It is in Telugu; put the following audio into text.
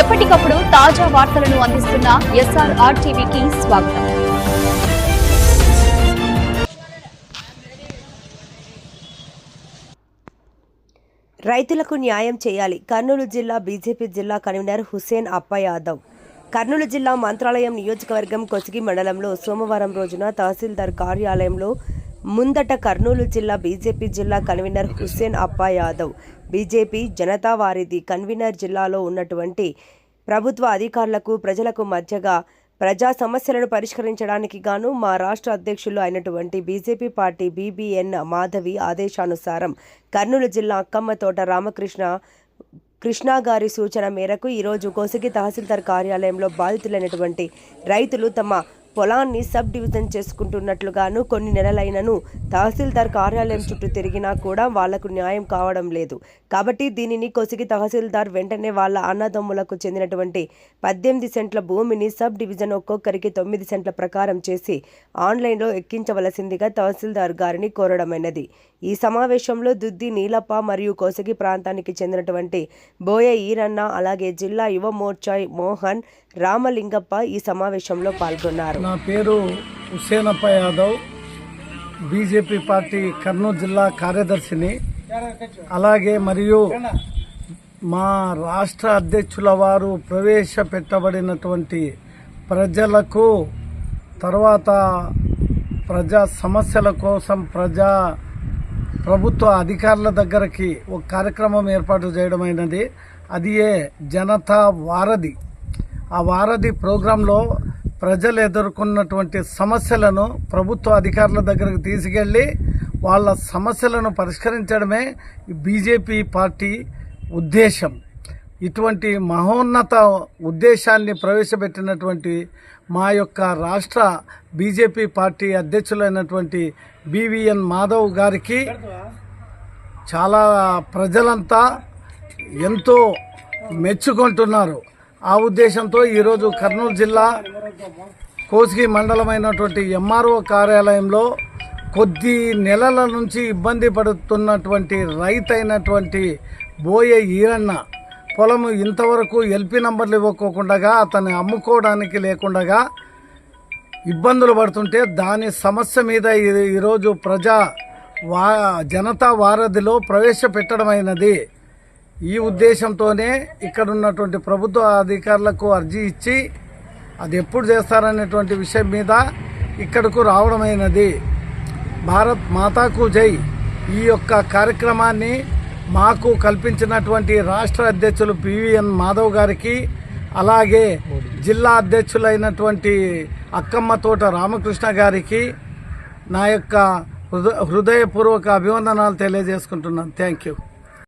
ఎప్పటికప్పుడు తాజా వార్తలను అందిస్తున్న SRR టీవీకి స్వాగతం. రైతులకు న్యాయం చేయాలి. కర్నూలు జిల్లా బీజేపీ జిల్లా కన్వీనర్ హుస్సేన్ అప్ప యాదవ్. కర్నూలు జిల్లా మంత్రాలయం నియోజకవర్గం కొసిగి మండలంలో సోమవారం రోజున తహసీల్దార్ కార్యాలయంలో ముందట కర్నూలు జిల్లా బీజేపీ జిల్లా కన్వీనర్ హుస్సేన్ అప్ప యాదవ్, బీజేపీ జనతా వారిది కన్వీనర్ జిల్లాలో ఉన్నటువంటి ప్రభుత్వ అధికారులకు ప్రజలకు మధ్యగా ప్రజా సమస్యలను పరిష్కరించడానికి గాను మా రాష్ట్ర అధ్యక్షులు అయినటువంటి బీజేపీ పార్టీ BBN మాధవి ఆదేశానుసారం కర్నూలు జిల్లా అక్కమ్మతోట రామకృష్ణ గారి సూచన మేరకు ఈరోజు కొసిగి తహసీల్దార్ కార్యాలయంలో బాధితులైనటువంటి రైతులు తమ పొలాన్ని సబ్ డివిజన్ చేసుకుంటున్నట్లుగాను కొన్ని నెలలైనను తహసీల్దార్ కార్యాలయం చుట్టూ తిరిగినా కూడా వాళ్లకు న్యాయం కావడం లేదు. కాబట్టి దీనిని కొసిగి తహసీల్దార్ వెంటనే వాళ్ళ అన్నదమ్ములకు చెందినటువంటి 18 సెంట్ల భూమిని సబ్ డివిజన్ ఒక్కొక్కరికి 9 సెంట్ల ప్రకారం చేసి ఆన్లైన్లో ఎక్కించవలసిందిగా తహసీల్దార్ గారిని కోరడమైనది. ఈ సమావేశంలో దుద్ది నీలప్ప మరియు కొసిగి ప్రాంతానికి చెందినటువంటి బోయ ఈరన్న, అలాగే జిల్లా యువ మోర్చా మోహన్, రామలింగప్ప ఈ సమావేశంలో పాల్గొన్నారు. నా పేరు హుస్సేన్ అప్ప యాదవ్, బీజేపీ పార్టీ కర్నూలు జిల్లా కార్యదర్శిని. అలాగే మరియు మా రాష్ట్ర అధ్యక్షుల వారు ప్రవేశపెట్టబడినటువంటి ప్రజలకు తర్వాత ప్రజా సమస్యల కోసం ప్రభుత్వ అధికారుల దగ్గరకి ఒక కార్యక్రమం ఏర్పాటు చేయడమైనది. అది జనతా వారధి. ఆ వారధి ప్రోగ్రాంలో ప్రజలు ఎదుర్కొన్నటువంటి సమస్యలను ప్రభుత్వ అధికారుల దగ్గరకు తీసుకెళ్లి వాళ్ళ సమస్యలను పరిష్కరించడమే బీజేపీ పార్టీ ఉద్దేశం. ఇటువంటి మహోన్నత ఉద్దేశాన్ని ప్రవేశపెట్టినటువంటి మా యొక్క రాష్ట్ర బీజేపీ పార్టీ అధ్యక్షులైనటువంటి BBN మాధవ్ గారికి చాలా ప్రజలంతా ఎంతో మెచ్చుకుంటున్నారు. ఆ ఉద్దేశంతో ఈరోజు కర్నూలు జిల్లా కోసిగి మండలమైనటువంటి MRO కార్యాలయంలో కొద్ది నెలల నుంచి ఇబ్బంది పడుతున్నటువంటి రైతైనటువంటి బోయ ఈరన్న పొలము ఇంతవరకు LP నంబర్లు ఇవ్వకోకుండా అతన్ని అమ్ముకోవడానికి లేకుండా ఇబ్బందులు పడుతుంటే దాని సమస్య మీద ఈరోజు జనతా వారధిలో ప్రవేశపెట్టడమైనది. ఈ ఉద్దేశంతోనే ఇక్కడ ఉన్నటువంటి ప్రభుత్వ అధికారులకు అర్జీ ఇచ్చి అది ఎప్పుడు చేస్తారనేటువంటి విషయం మీద ఇక్కడకు రావడమైనది. భారత్ మాతాకు జై. ఈ యొక్క కార్యక్రమాన్ని మాకు కల్పించినటువంటి రాష్ట్ర అధ్యక్షులు BBN మాధవ్ గారికి, అలాగే జిల్లా అధ్యక్షులైనటువంటి అక్కమ్మతోట రామకృష్ణ గారికి నా యొక్క హృదయపూర్వక అభివందనాలు తెలియజేసుకుంటున్నాను. Thank you.